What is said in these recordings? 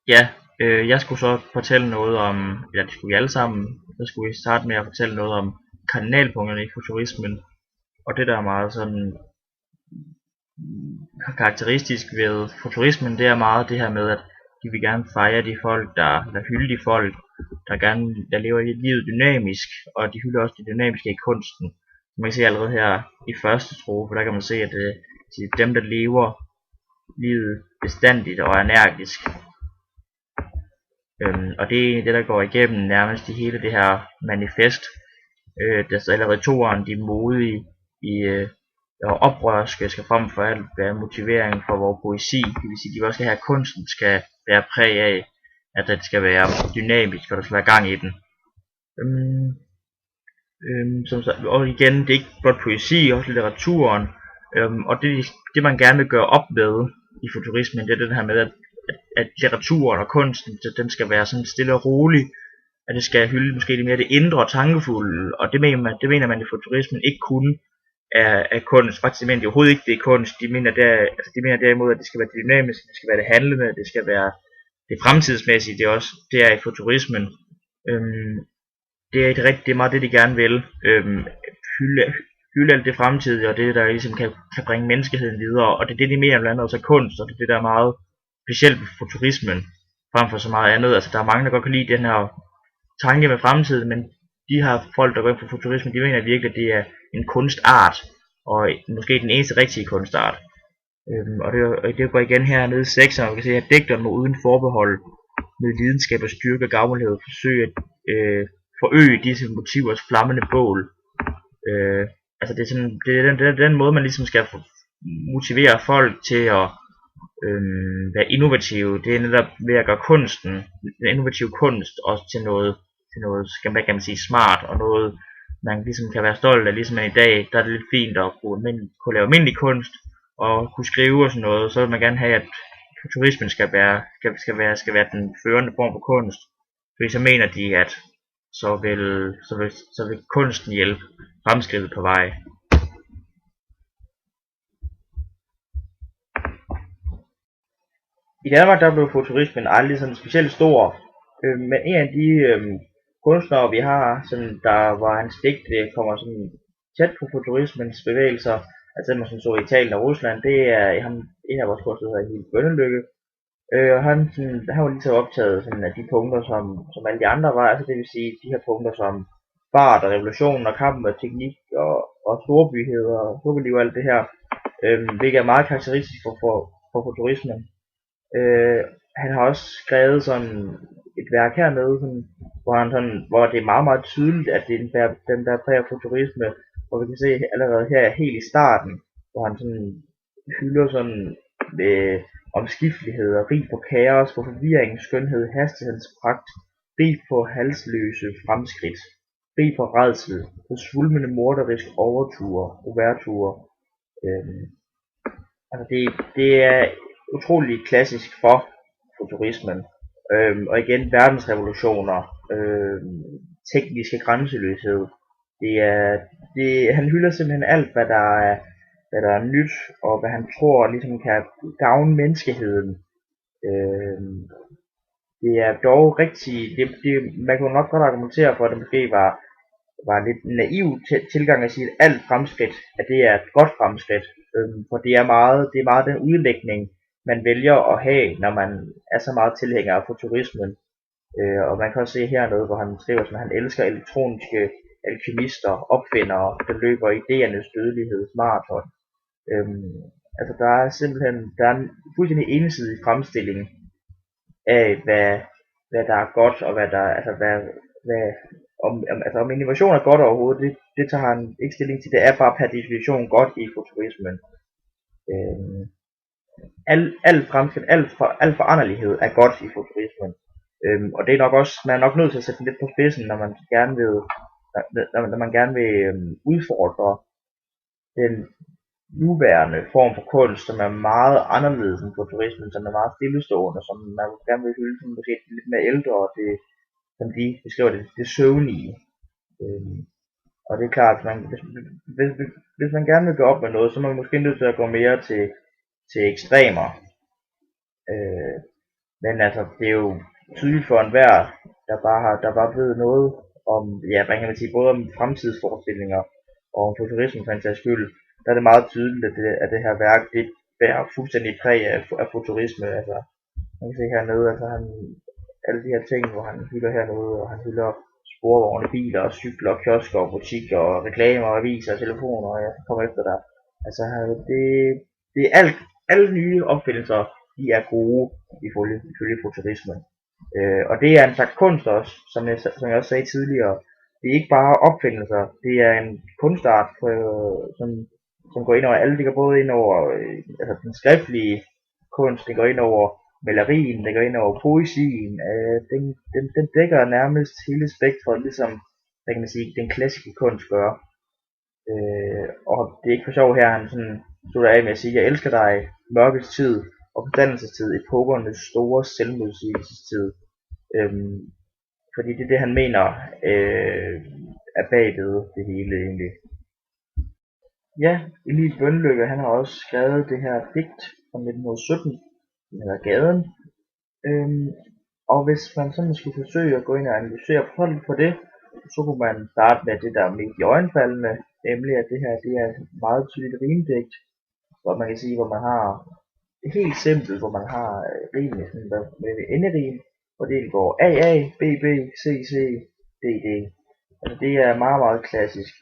Ja, jeg skulle så fortælle noget om, ja det skulle vi alle sammen, så skulle vi starte med at fortælle noget om kardinalpunkterne i futurismen, og det der er meget sådan karakteristisk ved futurismen, det er meget det her med, at de vil gerne fejre de folk, der hylde de folk, der lever livet dynamisk, og de hylder også det dynamiske i kunsten. Man kan se allerede her i første strofe, der kan man se, at det er dem, der lever livet bestandigt og energisk. Og det er egentlig det, der går igennem nærmest i hele det her manifest. Der så allerede toeren, de modige og oprørske skal frem for alt være motivering for vores poesi. Det vil sige, at de også skal have, at kunsten skal være præg af, at det skal være dynamisk, og der skal være gang i den. Og igen, det er ikke blot poesi, også litteraturen. Og det man gerne vil gøre op med i futurismen, det er det her med, at litteraturen og kunsten, den skal være sådan stille og rolig, at det skal hylde måske det mere det indre og tankefulde, og det mener man i futurismen ikke kun er kunst. Faktisk mener de overhovedet ikke, det er kunst. De mener derimod, at det skal være dynamisk, det skal være det handlende, det skal være det fremtidsmæssige, det er i futurismen. Det er meget det, de gerne vil. Hylde alt det fremtidige, og det der ligesom kan bringe menneskeheden videre, og det er det, de mener blandt andet også er kunst, og det er det, der er meget specielt ved futurismen, frem for så meget andet. Altså der er mange, der godt kan lide den her tanke med fremtiden, men de her folk, der går ind for futurismen, de mener virkelig, at det er en kunstart, og måske den eneste rigtige kunstart. Og det går igen her nede i 6'eren, og vi kan se, at digteren må uden forbehold med lidenskab og styrke og gavmildhed forsøge at forøge disse motivers flammende bål. Altså det er den måde, man ligesom skal motivere folk til at være innovative. Det er netop ved at gøre kunsten, den innovative kunst, også til noget kan man sige, smart, og noget man ligesom kan være stolt af. Ligesom i dag, der er det lidt fint at kunne lave almindelig kunst og kunne skrive og sådan noget. Så vil man gerne have, at futurismen skal være den førende form for kunst. Fordi så mener de, at så vil kunsten hjælpe fremskridtet på vej. I Danmark der blev futurismen aldrig sådan specielt stor, men en af de kunstnere vi har, sådan, der var hans digt, det kommer sådan tæt på futurismens bevægelser, altså man sådan så i Italien og Rusland, det er en af vores kunstnere, der hedder Emil Bønnelykke. Og han var lige så optaget sådan, af de punkter, som alle de andre var, altså det vil sige de her punkter som fart og revolution og kamp og teknik og storbyhed og storbyliv og alt det her, hvilket er meget karakteristisk for futurismen. Han har også skrevet sådan et værk hernede, sådan, hvor det er meget, meget tydeligt, at det er den der præger futurisme, hvor vi kan se allerede her helt i starten, hvor han sådan hylder sådan omskiftelighed og rig på kaos, på forvirring, skønhed, hastighedens pragt, rig på halsløse fremskridt, rig på rædsel, på svulmende morderisk overture. Altså det er utrolig klassisk for futurismen. Og igen verdensrevolutioner, tekniske grænseløshed. Han hylder simpelthen alt, hvad der er nyt, og hvad han tror ligesom kan gavne menneskeheden. Det er dog rigtig, man kunne nok godt argumentere for, at det måske var lidt naiv tilgang at sige, at alt fremskridt, at det er et godt fremskridt. For det er meget den udlægning, man vælger at have, når man er så meget tilhænger af futurismen. Og man kan også se hernede, hvor han skriver, at han elsker elektroniske alkymister, opfindere, der løber idéernes dødeligheds maraton. Altså der er en fuldstændig ensidig fremstilling af, hvad der er godt, og om innovation er godt overhovedet, det tager han ikke stilling til. Det er bare per definition godt i futurismen. Al fremskridt, al foranderlighed er godt i futurismen. Og det er nok også, man er nok nødt til at sætte lidt på spidsen, når man gerne vil udfordre den nuværende form for kunst, som er meget anderledes end futurismen, som er meget stillestående, som man gerne vil hylde som måske lidt mere ældre, og det, som de beskriver det søvnige. Og det er klart, hvis man gerne vil gå op med noget, så er man måske nødt til at gå mere til ekstremer. Men altså, det er jo tydeligt for enhver, der bare ved noget om, ja, hvad kan man sige, både om fremtidsforestillinger og om futurisme for en sags skyld. Der er det meget tydeligt, at det her værk, det bærer fuldstændig præg af futurisme. Altså, man kan se hernede, altså alle de her ting, hvor han hylder hernede, og han hylder sporvogne, biler, cykler, kiosker, butikker, reklamer, aviser, telefoner, og jeg kommer efter dig. Altså, det, det er alle nye opfindelser, de er gode ifølge futurismen. Og det er en slags kunst også, som jeg også sagde tidligere. Det er ikke bare opfindelser, det er en kunstart, som går ind over alle. Det går både ind over altså den skriftlige kunst, det går ind over malerien, det går ind over poesien. Den dækker nærmest hele spektret, ligesom hvad kan man sige, den klassiske kunst gør. Og det er ikke for sjov her, han sådan slutter af med at sige, jeg elsker dig, mørkets tid og forstandelsestid, epokernes store selvmodsigelsestid. Fordi det er det, han mener er bagved det hele egentlig. Ja, Emil Bønlykke, han har også skrevet det her digt fra 1917, den hedder Gaden. Og hvis man sådan skulle forsøge at gå ind og analysere på det, så kunne man starte med det, der er mest i øjenfaldende, nemlig at det her det er et meget tydeligt rimdigt, hvor man kan sige, hvor man har det helt simpelt, hvor man har rimene med enderim, hvor det går AA, BB, CC, DD. Altså det er meget, meget klassisk.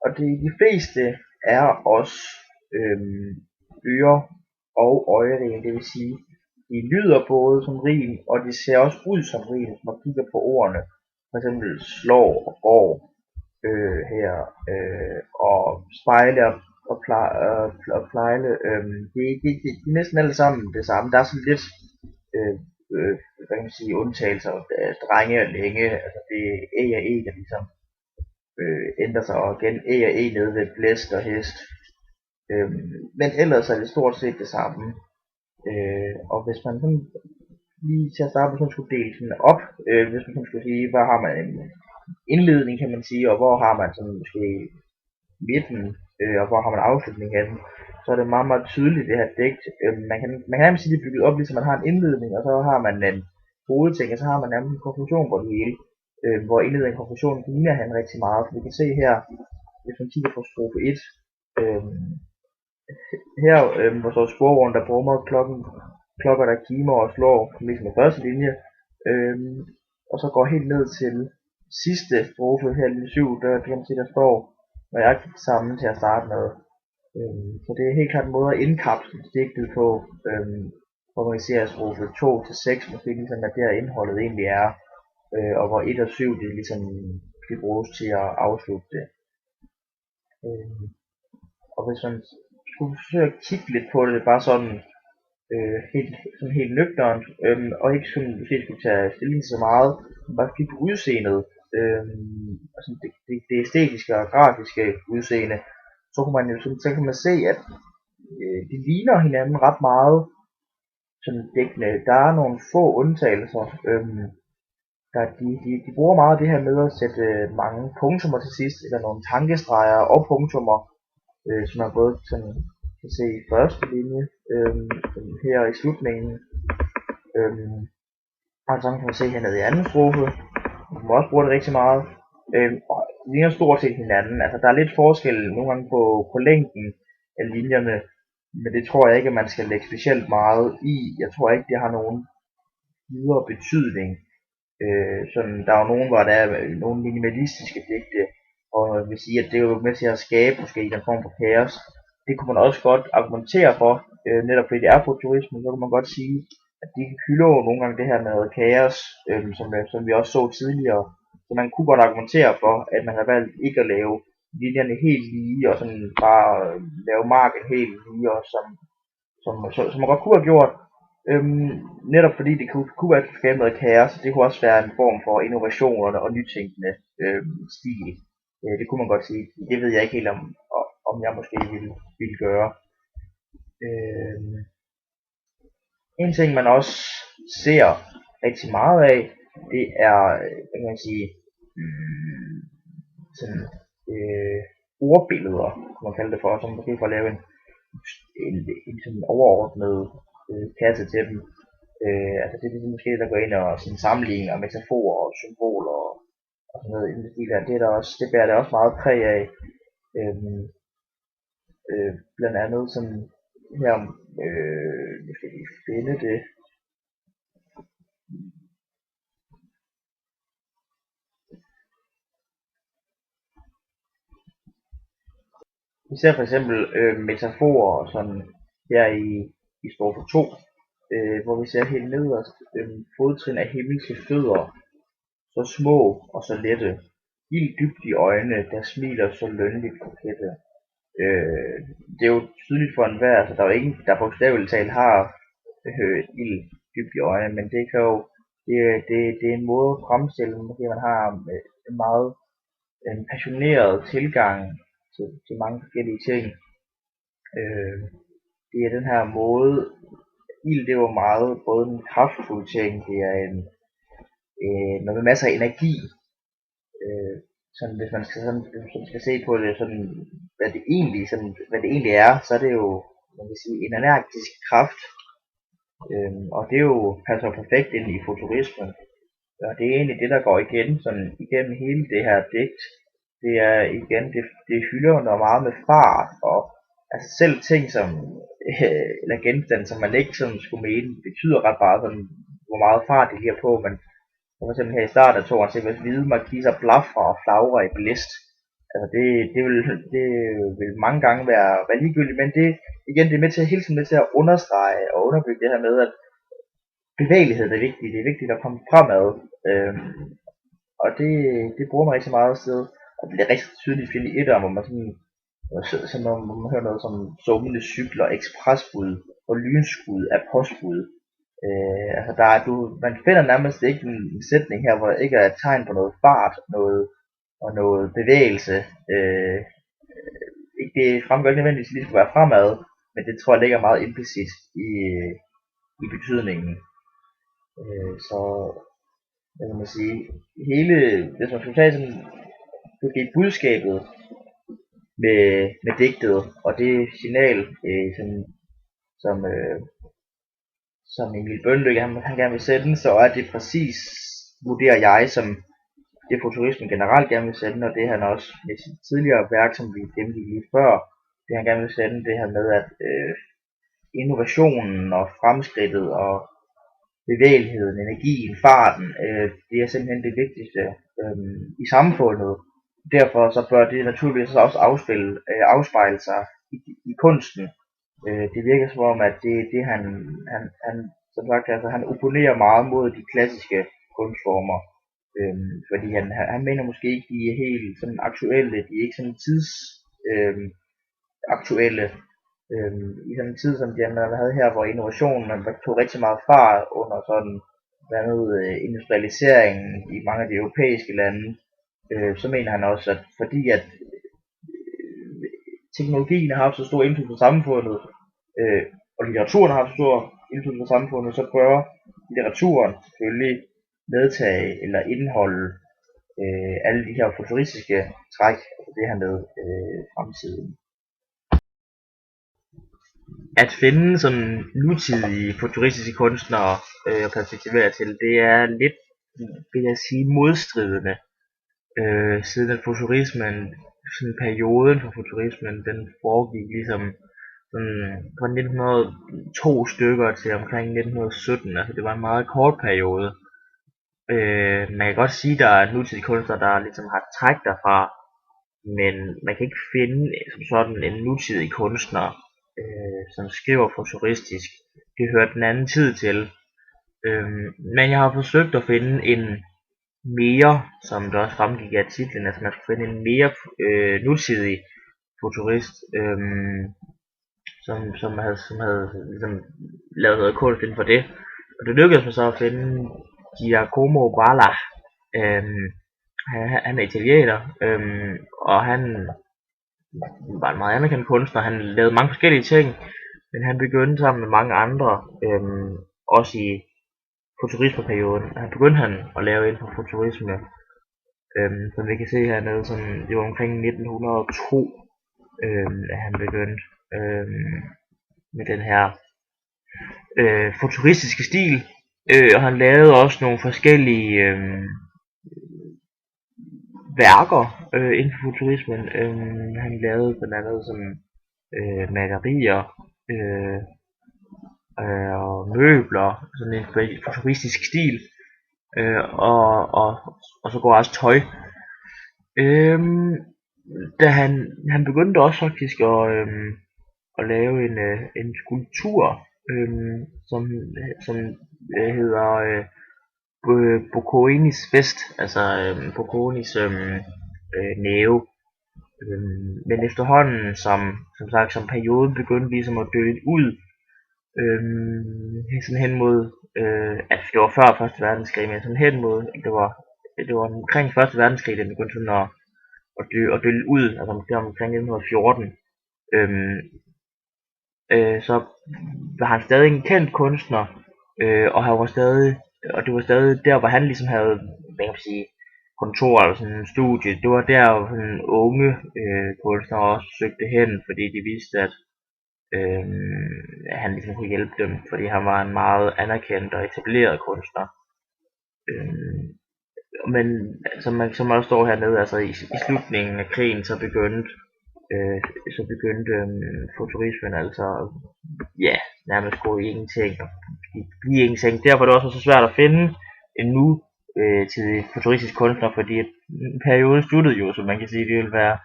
Og de fleste er også øre- og øjerim, det vil sige, de lyder både som rim, og de ser også ud som rim, hvis man kigger på ordene. For eksempel slår og går her, og spejle og plejle. De er næsten alle sammen det samme. Der er sådan lidt, hvad kan man sige, undtagelser. Drenge og længe, altså det er A og E, der ligesom ændrer sig, og igen A og E nede ved blæst og hest. Men ellers er det stort set det samme. Og hvis man sådan lige til at starte med sådan skulle dele den op, hvis man skulle sige, hvor har man en indledning, kan man sige, og hvor har man sådan måske midten, og hvor har man afslutningen af den, så er det meget, meget tydeligt det her digt. Man kan nærmest sige, det er bygget op, ligesom man har en indledning, og så har man en hovedting, og så har man nærmest en konklusion på det hele, hvor indledningen og konklusionen ligner han rigtig meget. For vi kan se her, hvis man kigger på strofe 1, her hvor står sporvognen, der brummer klokker, der kimer og slår, ligesom den første linje, og så går helt ned til sidste strofe her, linje 7, der kan man se, der står nøjagtigt det samme til at starte med. Så det er helt klart en måde at indkapsle digtet på, hvor man kan se, at strofe 2 til 6 måske ligesom er der indholdet egentlig er, og hvor 1 og 7 det ligesom kan bruges til at afslutte det. Og hvis man skulle forsøge at kigge lidt på det, bare sådan helt nøgternt, og ikke sådan måske skulle tage stilling så meget, men bare kigge på udseendet, altså det æstetiske og grafiske udseende, så kan man se, at de ligner hinanden ret meget, sådan dækkende. Der er nogle få undtagelser. De bruger meget det her med at sætte mange punktummer til sidst, eller nogle tankestreger og punktummer, som er både sådan, kan se i første linje, her i slutningen, og så kan man se hernede i anden strofe, man må også bruge det rigtig meget, og de ligner stort set hinanden. Altså der er lidt forskel nogle gange på længden af linjerne, men det tror jeg ikke, at man skal lægge specielt meget i. Jeg tror ikke, det har nogen videre betydning. Sådan, der er jo nogen, hvor der er nogle minimalistiske digte, og jeg vil sige, at det er jo med til at skabe måske en form for kaos. Det kunne man også godt argumentere for, netop fordi det er futurisme, så kunne man godt sige, at de hylder jo nogle gange det her med kaos, som vi også så tidligere. Så man kunne godt argumentere for, at man har valgt ikke at lave linjerne helt lige, og sådan bare lave marken helt lige, og som man godt kunne have gjort. Netop fordi det kunne være skabe noget kaos, det kunne også være en form for innovation og nytænkende stil. Det kunne man godt sige. Det ved jeg ikke helt om jeg måske ville gøre. En ting man også ser rigtig meget af, det er, hvad kan man sige, sådan ordbilleder, kan man kalde det for, som måske for at lave en sådan overordnet kasse til dem. Altså det er ligesom måske der går ind og sådan sammenligninger og metaforer og symboler og sådan noget i den stil der. Det er der også, det bærer der også meget præg af. Øhm, Blandt andet sådan her, nu skal vi finde det. Vi ser for eksempel metaforer sådan her i strofe 2, hvor vi ser helt nederst fodtrin af himmelske fødder, så små og så lette, ild dybt i øjne, der smiler så lønligt kokette. Det er jo tydeligt for enhver, altså der er jo ingen, der bogstaveligt talt har ild dybt i øjne, men det kan jo, det er en måde at fremstille, måske man har en meget passioneret tilgang til mange forskellige ting. Det er den her måde, ild det er jo meget både en kraftfuld ting, det er noget med masser af energi, sådan hvis man skal, sådan, hvis man skal se på det sådan, hvad det egentlig er, så er det jo, man kan sige, en energisk kraft, og det er jo passer perfekt ind i futurismen, og det er egentlig det, der går igen sådan igennem hele det her digt. Det er igen, det hylder noget meget med fart, og altså selv ting som, eller genstande, som man ikke sådan skulle mene, betyder ret meget sådan, hvor meget fart det giver på, men for eksempel her i starten af toren, så hvis hvide markiser blaffer og flagrer i blæst. Altså det vil mange gange være ligegyldigt, men det igen, det er med til hele tiden med til at understrege og underbygge det her med, at bevægelighed er vigtigt. Det er vigtigt at komme fremad. Og det bruger man rigtig meget sted. Og det er rigtig tydeligt finde i etteren, hvor man sådan når man hører noget som summende cykler, ekspresbud og lynskud af postbud. Altså man finder nærmest ikke en sætning her, hvor der ikke er et tegn på noget fart, noget bevægelse. Det fremgår ikke nødvendigvis lige skulle være fremad, men det tror jeg ligger meget implicit i betydningen. Så hvad kan man sige, hvis man skulle tage sådan, budskabet med digtet, og det signal, som Emil Bønlykke han gerne vil sende, så er det præcis, vurderer jeg, som det futurismen generelt gerne vil sende, og det han også med sit tidligere værk, som vi gennemgik lige før, det han gerne vil sende, det her med, at innovationen og fremskridtet og bevægeligheden, energien, farten, det er simpelthen det vigtigste i samfundet. Derfor så bør det naturligvis også afspejle sig i kunsten. Det virker som om, at det han som sagt, altså, han opponerer meget mod de klassiske kunstformer. Fordi han mener måske ikke, de er helt sådan aktuelle, de er ikke sådan aktuelle. I sådan en tid som man havde her, hvor innovationen tog rigtig meget fart under sådan blandt andet industrialiseringen i mange af de europæiske lande, så mener han også, at fordi at teknologien har haft så stor indflydelse på samfundet, og litteraturen har haft så stor indflydelse på samfundet, så bør litteraturen selvfølgelig medtage eller indeholde alle de her futuristiske træk, altså det her med fremtiden. At finde sådan nutidige futuristiske kunstnere og perspektivere til, det er lidt, vil jeg sige, modstridende. Siden at futurismen, sådan perioden for futurismen, den foregik ligesom sådan fra 1902 stykker til omkring 1917, altså det var en meget kort periode. Man kan godt sige, at der er nutidige kunstnere, der ligesom har træk derfra, men man kan ikke finde som sådan en nutidig kunstner, som skriver futuristisk. Det hører den anden tid til. Men jeg har forsøgt at finde en mere, som der også fremgik af titlen, altså man skulle finde en mere nutidig futurist, som havde ligesom lavet noget kunst inden for det. Og det lykkedes mig så at finde Giacomo Balla. Han er italiener, og han var en meget anerkendt kunstner. Han lavede mange forskellige ting, men han begyndte sammen med mange andre, også i futurismeperioden. Han begyndte at lave inden for futurisme, som vi kan se hernede, sådan, det var omkring 1902, at han begyndte med den her futuristiske stil, og han lavede også nogle forskellige værker inden for futurismen. Han lavede blandt andet sådan malerier øh, og møbler, sådan en futuristisk stil, øh, og, og, og så går også tøj. Øhm, Da han begyndte også faktisk at lave en skulptur, som hedder Bocconis fest, altså Bocconis næve. Men efterhånden, som sagt, som perioden begyndte ligesom at dø lidt ud, sådan hen mod, at det var før første verdenskrig, men sådan hen mod, det var omkring første verdenskrig, den begyndte sådan at dø lidt ud, altså omkring 1914. Øhm, så var han stadig en kendt kunstner, og han var stadig, og det var stadig der, hvor han ligesom havde, hvad kan man sige, kontor eller sådan en studie. Det var der, hvor sådan unge kunstnere også søgte hen, fordi de vidste, at øh, han ligesom kunne hjælpe dem, fordi han var en meget anerkendt og etableret kunstner. Øh, men som også står hernede, altså i slutningen af krigen, så begyndte futurismen altså, ja, nærmest gå i ingenting og blive ingenting. Derfor er det også så svært at finde en nu til futuristisk kunstner, fordi perioden sluttede jo, så man kan sige, det vil være,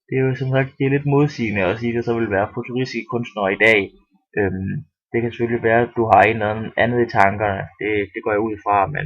det er jo som sagt, det er lidt modsigende at sige, at det så vil være futuristiske kunstnere i dag. Det kan selvfølgelig være, at du har en eller anden andet i tankerne, det går jeg ud fra, men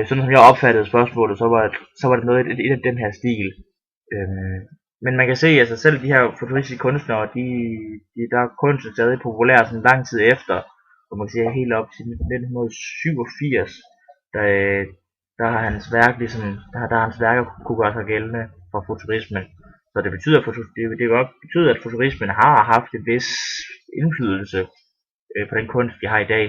sådan som jeg opfattede spørgsmålet, så var det noget i den her stil. Men man kan se, altså selv de her futuristiske kunstnere, der er kunsten stadig populær sådan lang tid efter, og man kan sige helt op til 1987, der, der har hans værk ligesom, der har hans værker kunne gøre sig gældende for futurismen. Så det betyder, det kan godt betyde, at futurismen har haft en vis indflydelse på den kunst, vi har i dag.